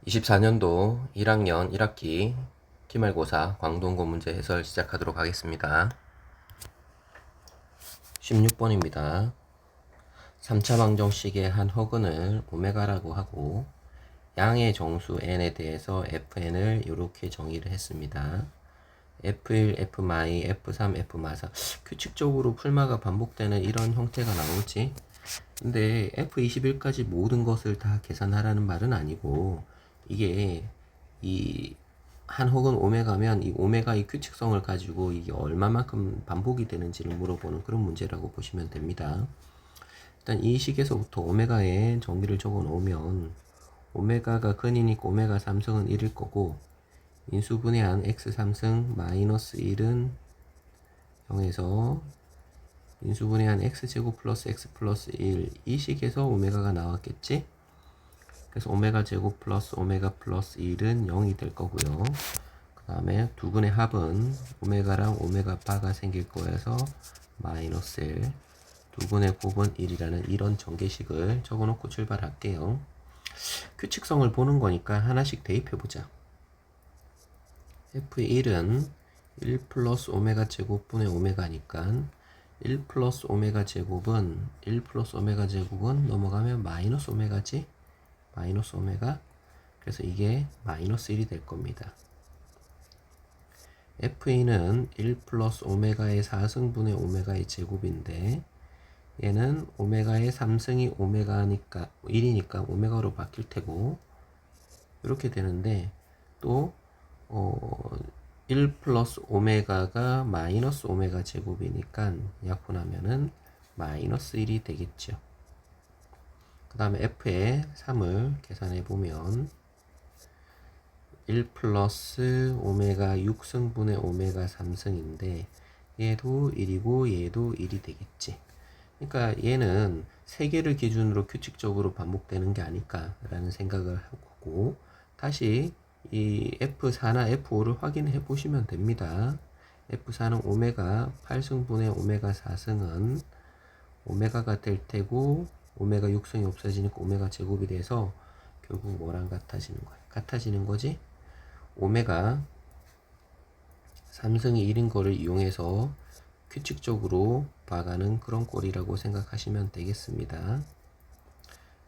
24년도 1학년 1학기 기말고사 광동고 문제 해설 시작하도록 하겠습니다. 16번입니다. 3차 방정식의 한 허근을 오메가라고 하고 양의 정수 n에 대해서 fn을 이렇게 정의를 했습니다. f1, f-, f3, f-. 규칙적으로 풀마가 반복되는 이런 형태가 나오지. 근데 f21까지 모든 것을 다 계산하라는 말은 아니고, 이게 이 한 혹은 오메가면 이 오메가의 규칙성을 가지고 이게 얼마만큼 반복이 되는지를 물어보는 그런 문제라고 보시면 됩니다. 일단 이 식에서부터 오메가의 정의를 적어 놓으면, 오메가가 근이니까 오메가 3승은 1일 거고, 인수분해한 x 3승 마이너스 1은 0에서 인수분해한 x제곱 플러스 x 플러스 1, 이 식에서 오메가가 나왔겠지? 그래서 오메가 제곱 플러스 오메가 플러스 1은 0이 될 거고요. 그 다음에 두 분의 합은 오메가랑 오메가 바가 생길 거여서 마이너스 1, 두 분의 곱은 1이라는 이런 전개식을 적어놓고 출발할게요. 규칙성을 보는 거니까 하나씩 대입해보자. F1은 1 플러스 오메가 제곱분의 오메가니까 1 플러스 오메가 제곱은 넘어가면 마이너스 오메가지? 마이너스 오메가. 그래서 이게 마이너스 1이 될 겁니다. F2는 1 플러스 오메가의 4승분의 오메가의 제곱인데, 얘는 오메가의 3승이 오메가니까 1이니까 오메가로 바뀔 테고, 이렇게 되는데, 또 1 플러스 오메가가 마이너스 오메가 제곱이니까 약분하면은 마이너스 1이 되겠죠. 그 다음에 f의 3을 계산해 보면 1 플러스 오메가 6승분의 오메가 3승인데, 얘도 1이고 얘도 1이 되겠지. 그러니까 얘는 3개를 기준으로 규칙적으로 반복되는 게 아닐까라는 생각을 하고, 다시 이 F4나 F5를 확인해 보시면 됩니다. F4는 오메가 8승분의 오메가 4승은 오메가가 될 테고, 오메가 6승이 없어지니까 오메가 제곱이 돼서 결국 뭐랑 같아지는 거야? 같아지는 거지? 오메가 3승이 1인 거를 이용해서 규칙적으로 봐가는 그런 꼴이라고 생각하시면 되겠습니다.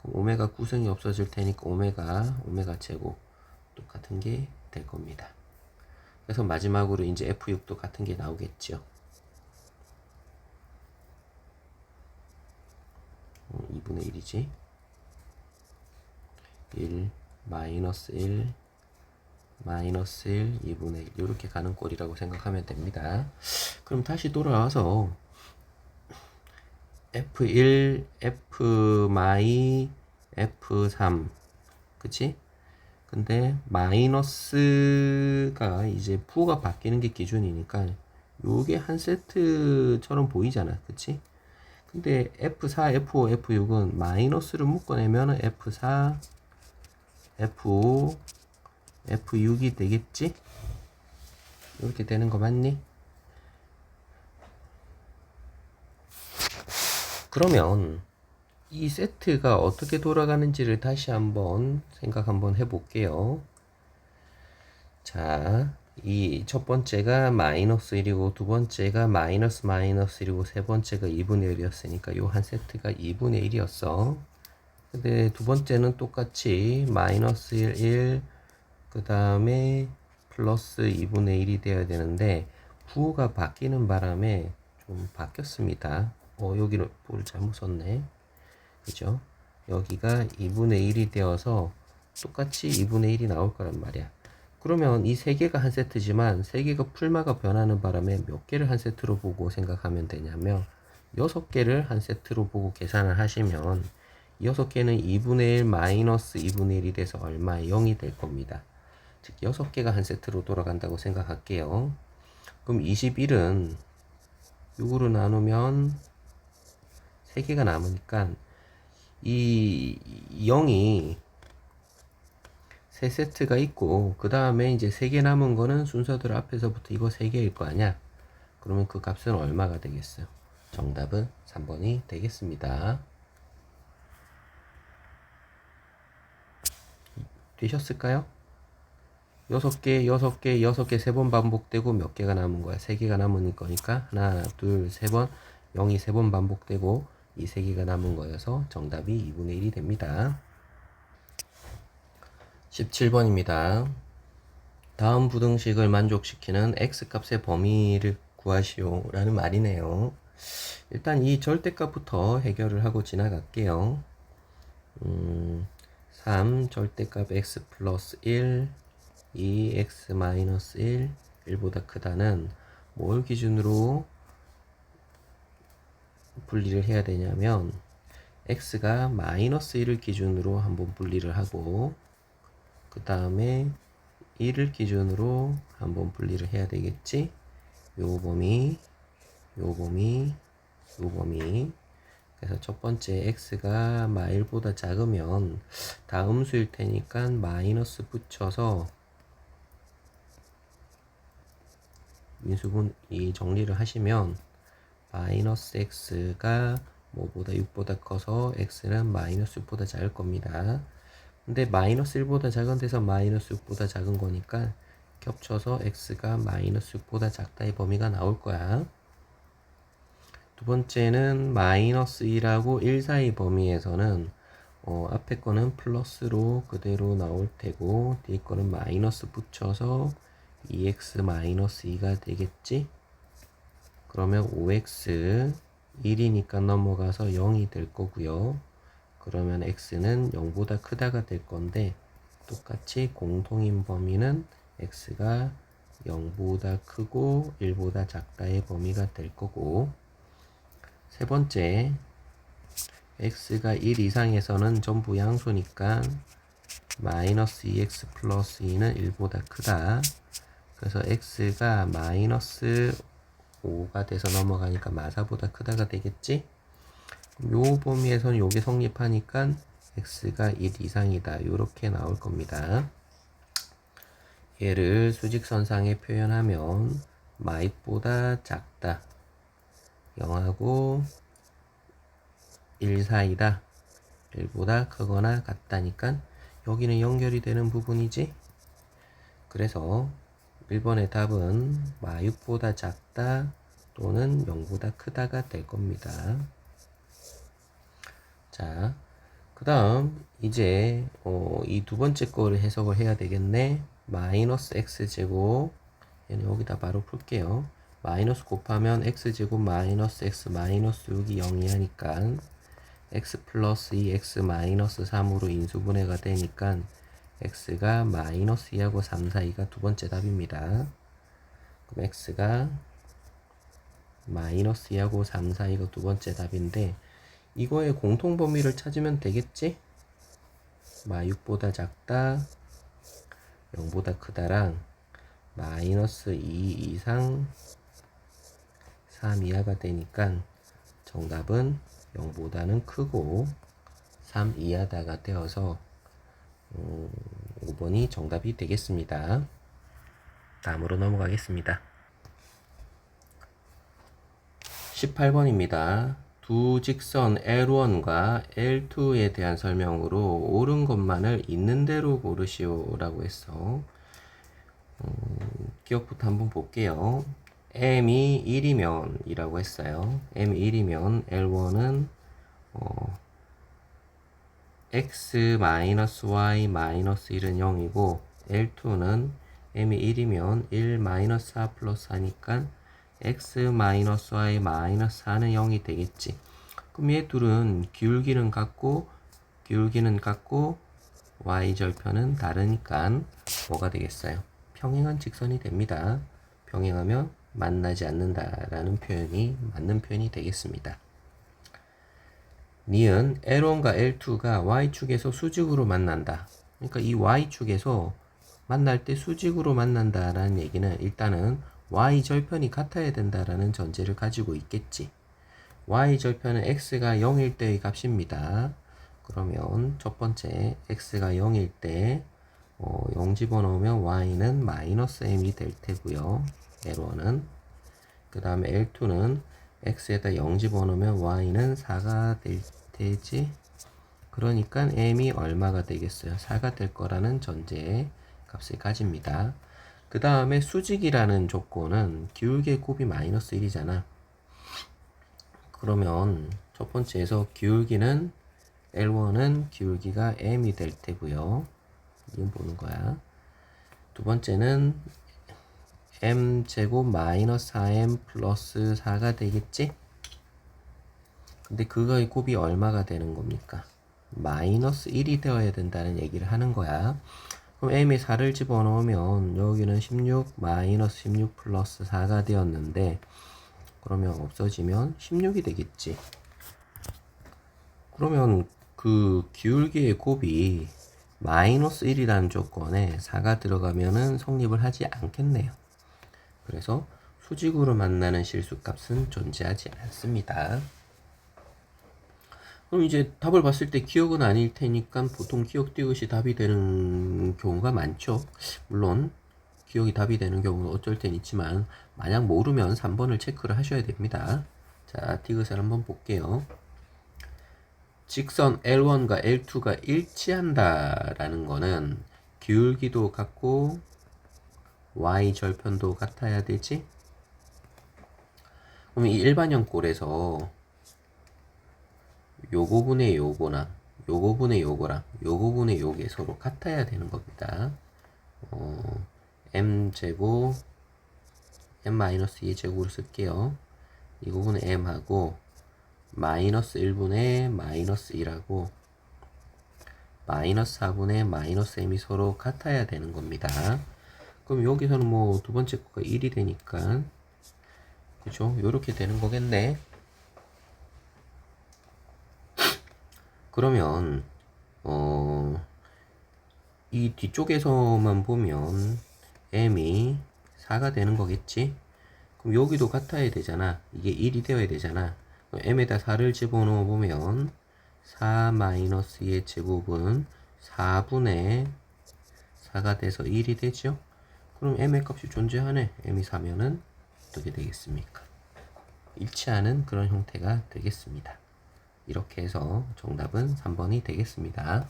그럼 오메가 9승이 없어질 테니까 오메가 제곱 똑같은 게 될 겁니다. 그래서 마지막으로 이제 F6도 같은 게 나오겠죠. 2분의 1이지. 1, 마이너스 1, 마이너스 1, 2분의 1 이렇게 가는 꼴이라고 생각하면 됩니다. 그럼 다시 돌아와서 F1, F 마이, F3 그치? 근데 마이너스가 이제 부가 바뀌는 게 기준이니까 요게 한 세트처럼 보이잖아. 그치? 근데 F4, F5, F6은 마이너스를 묶어내면 F4, F5, F6이 되겠지? 이렇게 되는 거 맞니? 그러면 이 세트가 어떻게 돌아가는지를 다시 한번 생각 한번 해볼게요. 자, 이 첫 번째가 마이너스 1이고 두 번째가 마이너스 1이고 세 번째가 2분의 1이었으니까 요 한 세트가 2분의 1이었어. 근데 두 번째는 똑같이 마이너스 1, 그 다음에 플러스 2분의 1이 되어야 되는데 부호가 바뀌는 바람에 좀 바뀌었습니다. 여기를 부호를 잘못 썼네. 그죠? 여기가 2분의 1이 되어서 똑같이 2분의 1이 나올 거란 말이야. 그러면 이 세 개가 한 세트지만 세 개가 풀마가 변하는 바람에 몇 개를 한 세트로 보고 생각하면 되냐면 6개를 한 세트로 보고 계산을 하시면 6개는 2분의 1 마이너스 2분의 1이 돼서 얼마? 0이 될 겁니다. 즉 6개가 한 세트로 돌아간다고 생각할게요. 그럼 21은 6으로 나누면 3개가 남으니까 이 0이 3세트가 있고, 그 다음에 이제 3개 남은 거는 순서대로 앞에서부터 이거 3개일 거 아니야? 그러면 그 값은 얼마가 되겠어요? 정답은 3번이 되겠습니다. 되셨을까요? 6개, 6개, 6개 3번 반복되고 몇 개가 남은 거야? 3개가 남은 거니까 하나, 둘, 3번 0이 3번 반복되고 이 3개가 남은 거여서 정답이 2분의 1이 됩니다. 17번입니다. 다음 부등식을 만족시키는 x값의 범위를 구하시오 라는 말이네요. 일단 이 절대값부터 해결을 하고 지나갈게요. 3 절대값 x 플러스 1 2x 마이너스 1 1보다 크다는 뭘 기준으로 분리를 해야 되냐면 x가 마이너스 1을 기준으로 한번 분리를 하고 그 다음에 1을 기준으로 한번 분리를 해야 되겠지. 요 범위 요 범위 요 범위. 그래서 첫 번째 x가 마1보다 작으면 다음수일 테니까 마이너스 붙여서 민수분 이 정리를 하시면 마이너스 x가 뭐보다 6보다 커서 x는 마이너스 6보다 작을 겁니다. 근데 마이너스 1보다 작은 데서 마이너스 6보다 작은 거니까 겹쳐서 x가 마이너스 6보다 작다의 범위가 나올 거야. 두 번째는 마이너스 2하고 1 사이 범위에서는 앞에 거는 플러스로 그대로 나올 테고 뒤에 거는 마이너스 붙여서 2x 마이너스 2가 되겠지? 그러면 5x 1이니까 넘어가서 0이 될 거고요. 그러면 x는 0보다 크다가 될 건데 똑같이 공통인 범위는 x가 0보다 크고 1보다 작다의 범위가 될 거고 세 번째 x가 1 이상에서는 전부 양수니까 마이너스 2x 플러스 2는 1보다 크다. 그래서 x가 마이너스 5가 돼서 넘어가니까 마사보다 크다가 되겠지? 요 범위에서는 요게 성립하니까 x가 1 이상이다. 요렇게 나올 겁니다. 얘를 수직선상에 표현하면 마2보다 작다. 0하고 1 사이다. 1보다 크거나 같다니까 여기는 연결이 되는 부분이지? 그래서 1번의 답은 마6보다 작다 또는 0보다 크다가 될 겁니다. 자, 그 다음 이제 이 두 번째 거를 해석을 해야 되겠네. 마이너스 x제곱 얘는 여기다 바로 풀게요. 마이너스 곱하면 x제곱 마이너스 x 마이너스 6이 0이 하니까 x 플러스 2x 마이너스 3으로 인수분해가 되니까 x가 마이너스 2하고 3 사이가 두 번째 답입니다. 그럼 x가 마이너스 2하고 3 사이가 두 번째 답인데 이거의 공통 범위를 찾으면 되겠지? 마6보다 작다 0보다 크다랑 마이너스 2 이상 3 이하가 되니까 정답은 0보다는 크고 3 이하다가 되어서 5번이 정답이 되겠습니다. 다음으로 넘어가겠습니다. 18번입니다. 두 직선 L1과 L2에 대한 설명으로 옳은 것만을 있는 대로 고르시오 라고 했어. 기억부터 한번 볼게요. m이 1이면 이라고 했어요. m이 1이면 L1은 x-y-1은 0이고 L2는 m이 1이면 1-4 플러스 하니까 x-y-4는 0이 되겠지. 그럼 얘 둘은 기울기는 같고 y절편은 다르니까 뭐가 되겠어요? 평행한 직선이 됩니다. 평행하면 만나지 않는다라는 표현이 맞는 표현이 되겠습니다. 니은 L1과 L2가 Y축에서 수직으로 만난다. 그러니까 이 Y축에서 만날 때 수직으로 만난다라는 얘기는 일단은 Y절편이 같아야 된다라는 전제를 가지고 있겠지. Y절편은 X가 0일 때의 값입니다. 그러면 첫 번째 X가 0일 때 0 집어넣으면 Y는 마이너스 M이 될 테고요. L1은 그 다음에 L2는 X에다 0 집어넣으면 Y는 4가 될 테지. 그러니까 m이 얼마가 되겠어요? 4가 될 거라는 전제 값을 가집니다. 그 다음에 수직이라는 조건은 기울기의 곱이 마이너스 1이잖아. 그러면 첫 번째에서 기울기는 L1은 기울기가 m이 될 테고요. 이건 보는 거야. 두 번째는 m제곱 마이너스 4m 플러스 4가 되겠지? 근데 그거의 곱이 얼마가 되는 겁니까? 마이너스 1이 되어야 된다는 얘기를 하는 거야. 그럼 m에 4를 집어넣으면 여기는 16 마이너스 16 플러스 4가 되었는데 그러면 없어지면 16이 되겠지. 그러면 그 기울기의 곱이 마이너스 1이라는 조건에 4가 들어가면은 성립을 하지 않겠네요. 그래서 수직으로 만나는 실수값은 존재하지 않습니다. 그럼 이제 답을 봤을 때 기억은 아닐 테니까 보통 기억 띄우시 답이 되는 경우가 많죠. 물론 기억이 답이 되는 경우는 어쩔 땐 있지만 만약 모르면 3번을 체크를 하셔야 됩니다. 자, 디귿을 한번 볼게요. 직선 L1과 L2가 일치한다라는 거는 기울기도 같고 y 절편도 같아야 되지? 그럼 이 일반형 꼴에서 요거분의 요거랑 요거분의 요거랑 요거분의 요게 서로 같아야 되는 겁니다. m제곱 m-2의 제곱으로 쓸게요. 이거분의 m하고 마이너스 1분의 마이너스 1하고 마이너스 4분의 마이너스 m이 서로 같아야 되는 겁니다. 그럼 여기서는 뭐 두 번째 거가 1이 되니까 그죠? 요렇게 되는 거겠네. 그러면 이 뒤쪽에서만 보면 m이 4가 되는 거겠지? 그럼 여기도 같아야 되잖아. 이게 1이 되어야 되잖아. m에다 4를 집어넣어 보면 4-2의 제곱은 4분의 4가 돼서 1이 되죠? 그럼 m의 값이 존재하네. m이 4면은 어떻게 되겠습니까? 일치하는 그런 형태가 되겠습니다. 이렇게 해서 정답은 3번이 되겠습니다.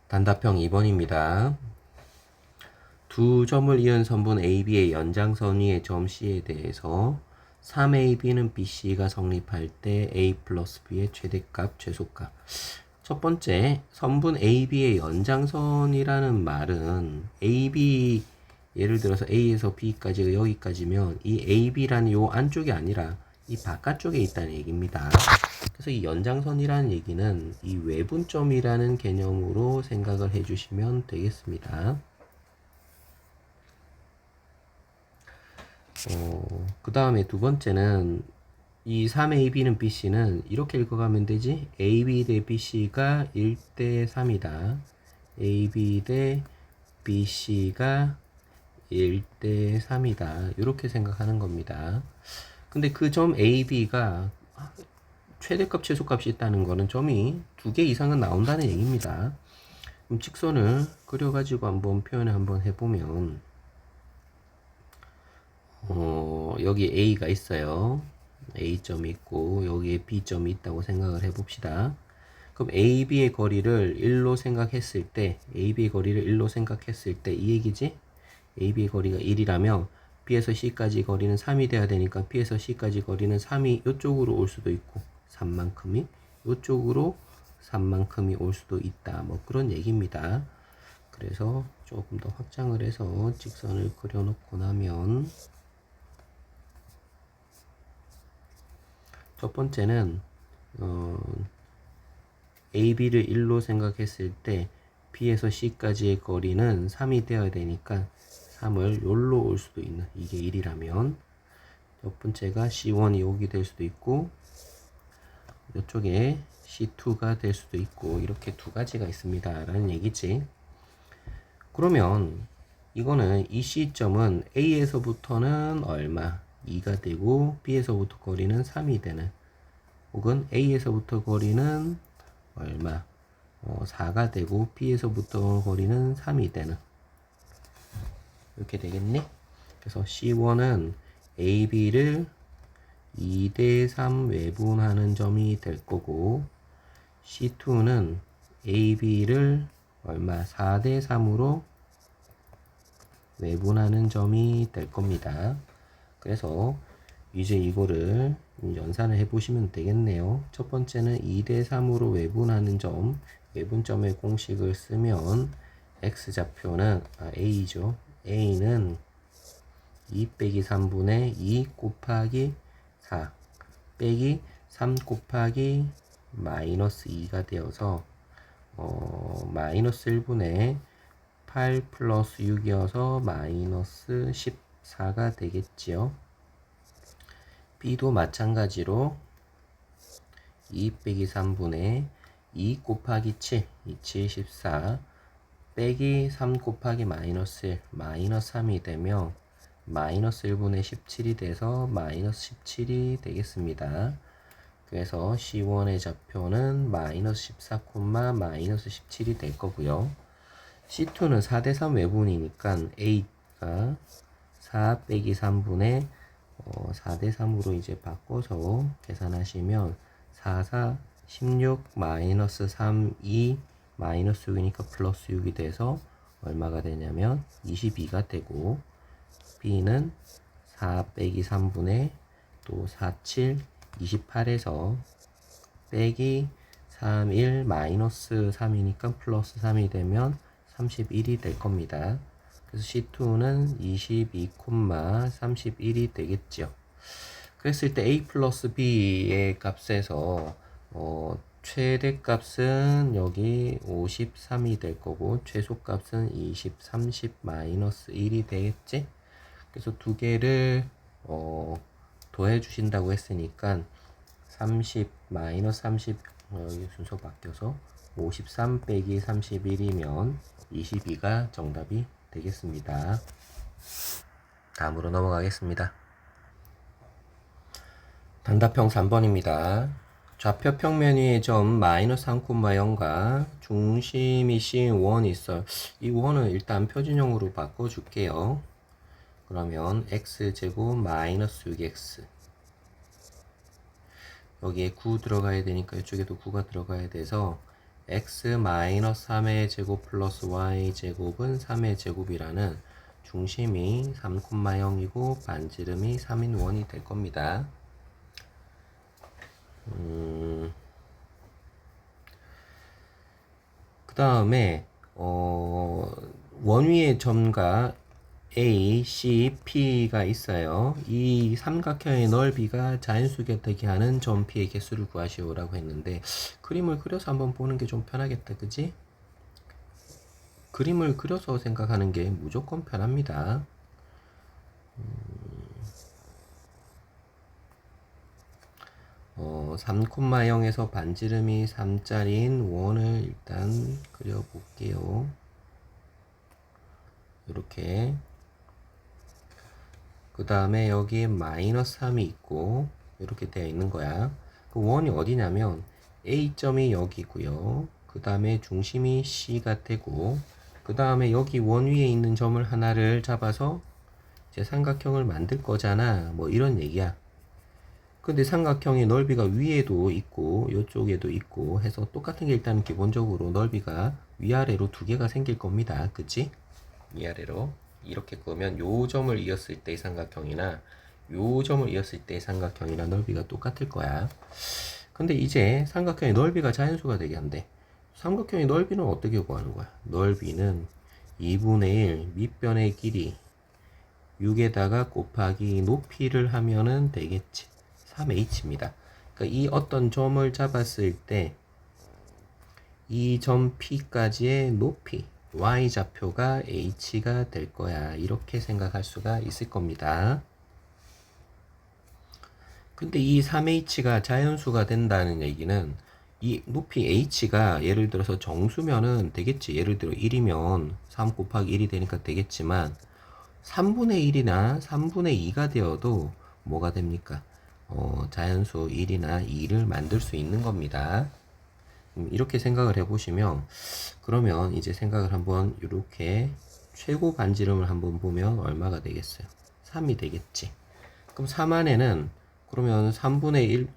단답형 2번입니다. 두 점을 이은 선분 AB의 연장선 위의 점 C에 대해서 3AB는 BC가 성립할 때 A 플러스 B의 최대값, 최소값. 첫 번째, 선분 AB의 연장선이라는 말은 AB, 예를 들어서 A에서 B까지 여기까지면 이 AB라는 요 안쪽이 아니라 이 바깥쪽에 있다는 얘기입니다. 그래서 이 연장선이라는 얘기는 이 외분점이라는 개념으로 생각을 해주시면 되겠습니다. 그 다음에 두 번째는 이 3AB는 BC는 이렇게 읽어가면 되지. AB 대 BC가 1대 3이다. AB 대 BC가 1대 3이다. 이렇게 생각하는 겁니다. 근데 그 점 AB가 최대값, 최소값이 있다는 거는 점이 2개 이상은 나온다는 얘기입니다. 그럼 직선을 그려가지고 한번 표현을 한번 해보면 여기 A가 있어요. A점이 있고 여기에 B점이 있다고 생각을 해봅시다. 그럼 AB의 거리를 1로 생각했을 때 AB의 거리를 1로 생각했을 때 이 얘기지? AB의 거리가 1이라면 B에서 C까지 거리는 3이 돼야 되니까 B에서 C까지 거리는 3이 이쪽으로 올 수도 있고 3만큼이 이쪽으로 3만큼이 올 수도 있다. 뭐 그런 얘기입니다. 그래서 조금 더 확장을 해서 직선을 그려놓고 나면 첫 번째는 AB를 1로 생각했을 때 B에서 C까지의 거리는 3이 되어야 되니까 3을 여기로 올 수도 있는, 이게 1이라면 첫 번째가 C1이 여기 될 수도 있고 이쪽에 C2가 될 수도 있고 이렇게 두 가지가 있습니다 라는 얘기지. 그러면 이거는 이 C점은 A에서부터는 얼마? 2가 되고 B에서부터 거리는 3이 되는, 혹은 A에서부터 거리는 얼마? 4가 되고 B에서부터 거리는 3이 되는, 이렇게 되겠네. 그래서 C1은 AB를 2대3 외분하는 점이 될 거고, C2는 AB를 얼마? 4대3으로 외분하는 점이 될 겁니다. 그래서 이제 이거를 연산을 해 보시면 되겠네요. 첫 번째는 2대3으로 외분하는 점, 외분점의 공식을 쓰면 X좌표는 A죠. A는 2 빼기 3분의 2 곱하기 4 빼기 3 곱하기 마이너스 2가 되어서 마이너스 1분의 8 플러스 6이어서 마이너스 14가 되겠지요. B도 마찬가지로 2 빼기 3분의 2 곱하기 7, 7, 14 빼기 3 곱하기 마이너스 1, 마이너스 3이 되며 마이너스 1분의 17이 돼서 마이너스 17이 되겠습니다. 그래서 C1의 좌표는 마이너스 14, 마이너스 17이 될 거고요. C2는 4대3 외분이니까 A가 4 빼기 3분의 4대3으로 이제 바꿔서 계산하시면 4, 4, 16, 마이너스 3, 2, 마이너스 6이니까 플러스 6이 돼서 얼마가 되냐면 22가 되고, B는 4 빼기 3분의 또 4, 7, 28에서 빼기 3, 1, 마이너스 3이니까 플러스 3이 되면 31이 될 겁니다. 그래서 C2는 22, 31이 되겠죠. 그랬을 때 A 플러스 B의 값에서 최대값은 여기 53이 될 거고 최소값은 20, 30, 마이너스 1이 되겠지? 그래서 두 개를 더해 주신다고 했으니까 30, 마이너스 30, 여기 순서 바뀌어서 53 빼기 31이면 22가 정답이 되겠습니다. 다음으로 넘어가겠습니다. 단답형 3번입니다. 좌표 평면 위의 점 마이너스 3,0과 중심이 C인 원이 있어요. 이 원은 일단 표준형으로 바꿔줄게요. 그러면 x제곱 마이너스 6x, 여기에 9 들어가야 되니까 이쪽에도 9가 들어가야 돼서 x 마이너스 3의 제곱 플러스 y 제곱은 3의 제곱이라는 중심이 3,0이고 반지름이 3인 원이 될 겁니다. 그 다음에 원위의 점과 A, C, P가 있어요. 이 삼각형의 넓이가 자연수 격되게 하는 점 P의 개수를 구하시오라고 했는데, 그림을 그려서 한번 보는 게 좀 편하겠다, 그지? 그림을 그려서 생각하는 게 무조건 편합니다. 3,0에서 반지름이 3짜리인 원을 일단 그려볼게요. 이렇게. 그 다음에 여기 마이너스 3이 있고 이렇게 되어 있는 거야. 그 원이 어디냐면 A점이 여기고요. 그 다음에 중심이 C가 되고, 그 다음에 여기 원 위에 있는 점을 하나를 잡아서 이제 삼각형을 만들 거잖아. 뭐 이런 얘기야. 근데 삼각형의 넓이가 위에도 있고 이쪽에도 있고 해서 똑같은 게 일단 기본적으로 넓이가 위아래로 두 개가 생길 겁니다. 그치? 위아래로 이렇게 끄면 요 점을 이었을 때의 삼각형이나 요 점을 이었을 때의 삼각형이나 넓이가 똑같을 거야. 근데 이제 삼각형의 넓이가 자연수가 되게 한대. 삼각형의 넓이는 어떻게 구하는 거야? 넓이는 2분의 1 밑변의 길이 6에다가 곱하기 높이를 하면은 되겠지. 3h입니다. 그러니까 이 어떤 점을 잡았을 때 이 점 P까지의 높이 y좌표가 h가 될 거야. 이렇게 생각할 수가 있을 겁니다. 근데 이 3h가 자연수가 된다는 얘기는 이 높이 h가 예를 들어서 정수면은 되겠지. 예를 들어 1이면 3 곱하기 1이 되니까 되겠지만 3분의 1이나 3분의 2가 되어도 뭐가 됩니까? 자연수 1이나 2를 만들 수 있는 겁니다. 이렇게 생각을 해보시면, 그러면 이제 생각을 한번 이렇게 최고 반지름을 한번 보면 얼마가 되겠어요? 3이 되겠지. 그럼 3 안에는 그러면 3분의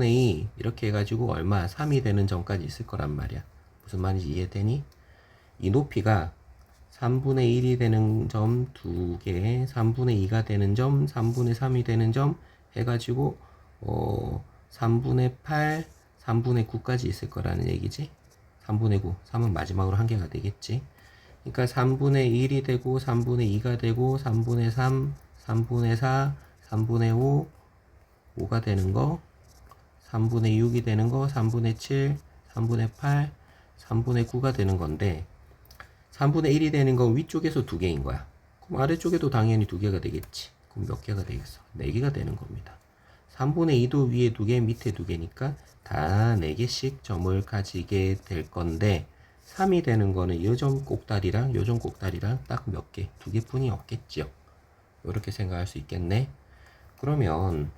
2 이렇게 해가지고 얼마? 3이 되는 점까지 있을 거란 말이야. 무슨 말인지 이해되니? 이 높이가 3분의 1이 되는 점 2개, 3분의 2가 되는 점, 3분의 3이 되는 점 해가지고 3분의 8, 3분의 9까지 있을 거라는 얘기지. 3분의 9, 3은 마지막으로 한 개가 되겠지. 그러니까 3분의 1이 되고 3분의 2가 되고 3분의 3, 3분의 4, 3분의 5, 5가 되는 거, 3분의 6이 되는 거, 3분의 7, 3분의 8, 3분의 9가 되는 건데 3분의 1이 되는 건 위쪽에서 2개인 거야. 그럼 아래쪽에도 당연히 2개가 되겠지. 그럼 몇 개가 되겠어? 4개가 되는 겁니다. 3분의 2도 위에 2개, 밑에 2개니까 다 4개씩 점을 가지게 될 건데 3이 되는 거는 요점 꼭다리랑 요점 꼭다리랑 딱 몇 개? 2개뿐이 없겠죠. 이렇게 생각할 수 있겠네. 그러면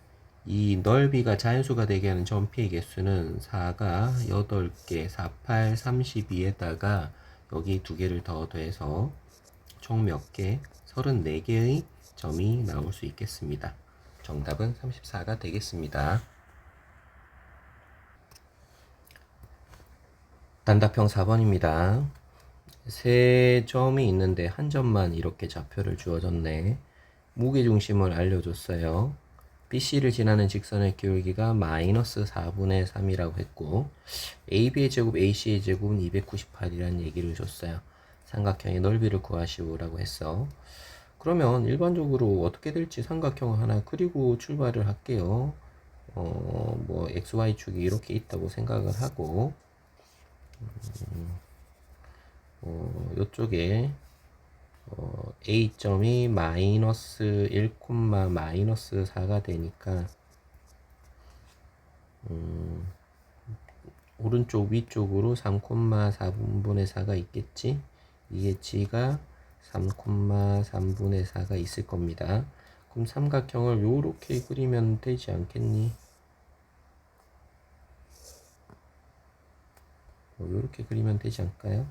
이 넓이가 자연수가 되게 하는 점피의 개수는 4가 8개, 4, 8, 32에다가 여기 2개를 더 더해서 총 몇 개? 34개의 점이 나올 수 있겠습니다. 정답은 34가 되겠습니다. 단답형 4번입니다. 세 점이 있는데 한 점만 이렇게 좌표를 주어졌네. 무게중심을 알려줬어요. BC를 지나는 직선의 기울기가 마이너스 4분의 3이라고 했고 AB의 제곱, AC의 제곱은 298이라는 얘기를 줬어요. 삼각형의 넓이를 구하시오라고 했어. 그러면 일반적으로 어떻게 될지 삼각형 하나 그리고 출발을 할게요. 뭐 XY축이 이렇게 있다고 생각을 하고 요쪽에 A점이 마이너스 1, 마이너스 4가 되니까 오른쪽 위쪽으로 3,4분의 4가 있겠지. 이게 G가 3,3분의 4가 있을 겁니다. 그럼 삼각형을 요렇게 그리면 되지 않겠니? 요렇게 그리면 되지 않을까요?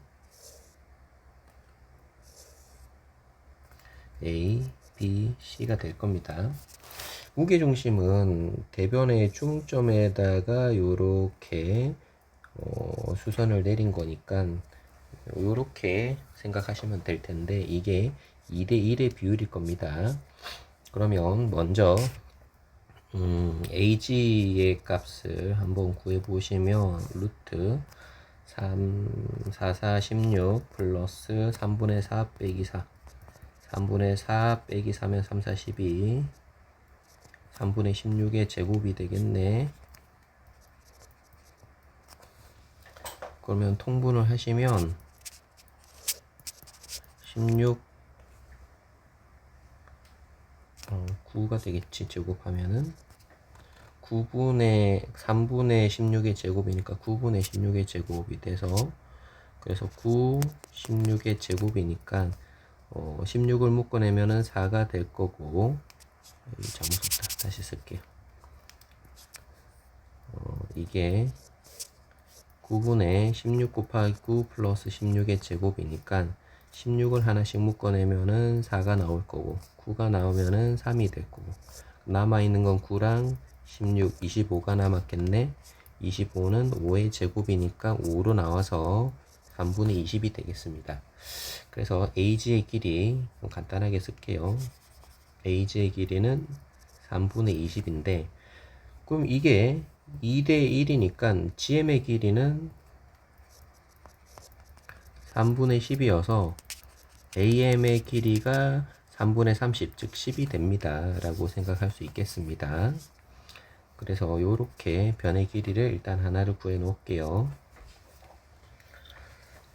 A, B, C가 될 겁니다. 무게중심은 대변의 중점에다가 요렇게 수선을 내린 거니까 요렇게 생각하시면 될 텐데 이게 2대 1의 비율일 겁니다. 그러면 먼저 AG의 값을 한번 구해 보시면 루트 3, 4, 4, 16 플러스 3분의 4 빼기 4 3분의 4 빼기 4면 3, 4, 12 3분의 16의 제곱이 되겠네. 그러면 통분을 하시면 16 9가 되겠지. 제곱하면은 9분의 3분의 16의 제곱이니까 9분의 16의 제곱이 돼서 그래서 9, 16의 제곱이니까 16을 묶어내면은 4가 될 거고 잘못 썼다. 다시 쓸게요. 이게 9분의 16 곱하기 9 플러스 16의 제곱이니까 16을 하나씩 묶어내면은 4가 나올 거고 9가 나오면은 3이 될 거고 남아있는 건 9랑 16, 25가 남았겠네. 25는 5의 제곱이니까 5로 나와서 3분의 20이 되겠습니다. 그래서 AG의 길이 간단하게 쓸게요. AG의 길이는 3분의 20인데 그럼 이게 2대 1이니까 GM의 길이는 3분의 10이어서 AM의 길이가 3분의 30, 즉 10이 됩니다. 라고 생각할 수 있겠습니다. 그래서 요렇게 변의 길이를 일단 하나를 구해 놓을게요.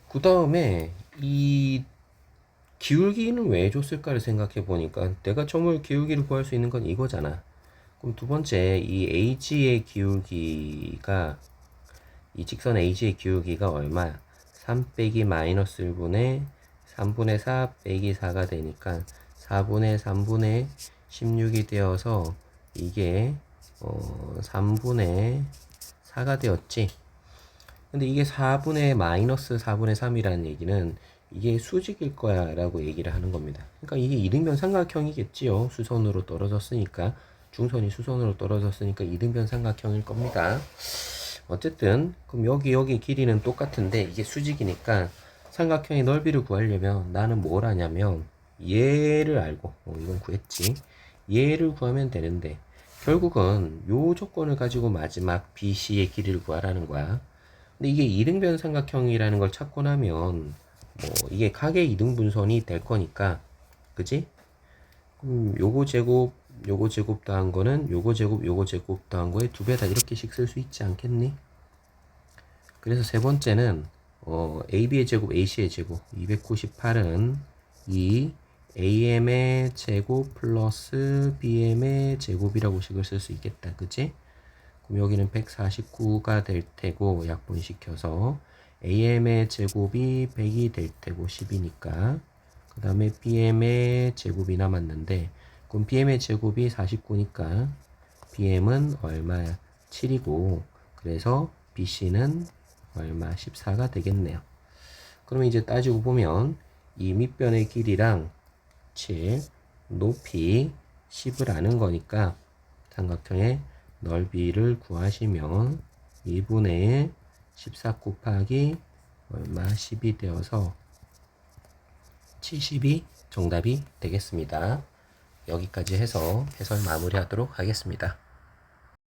그 다음에 이 기울기는 왜 줬을까를 생각해 보니까 내가 점을 기울기를 구할 수 있는 건 이거잖아. 그럼 두 번째 이 AG의 기울기가 이 직선 AG의 기울기가 얼마야? 3 빼기 마이너스 1분의 3분의 4 빼기 4가 되니까 4분의 3분의 16이 되어서 이게 3분의 4가 되었지. 근데 이게 4분의 마이너스 4분의 3이라는 얘기는 이게 수직일 거야 라고 얘기를 하는 겁니다. 그러니까 이게 이등변 삼각형이겠지요. 수선으로 떨어졌으니까. 중선이 수선으로 떨어졌으니까 이등변 삼각형일 겁니다. 어쨌든 그럼 여기 길이는 똑같은데 이게 수직이니까 삼각형의 넓이를 구하려면 나는 뭘 하냐면 얘를 알고 이건 구했지. 얘를 구하면 되는데 결국은 요 조건을 가지고 마지막 BC의 길이를 구하라는 거야. 근데 이게 이등변 삼각형이라는 걸 찾고 나면 뭐 이게 각의 이등분선이 될 거니까 그지? 요거 제곱 더한 거는 요거 제곱 더한 거의 2배다 이렇게씩 쓸 수 있지 않겠니? 그래서 세 번째는 AB의 제곱, AC의 제곱 298은 이 AM의 제곱 플러스 BM의 제곱이라고 식을 쓸 수 있겠다. 그치? 그럼 여기는 149가 될 테고 약분시켜서 AM의 제곱이 100이 될 테고 10이니까 그 다음에 BM의 제곱이 남았는데 그럼 BM의 제곱이 49니까 BM은 얼마야? 7이고 그래서 BC는 얼마? 14가 되겠네요. 그러면 이제 따지고 보면 이 밑변의 길이랑 7, 높이 10을 아는 거니까 삼각형의 넓이를 구하시면 2분의 14 곱하기 얼마 10이 되어서 70이 정답이 되겠습니다. 여기까지 해서 해설 마무리하도록 하겠습니다.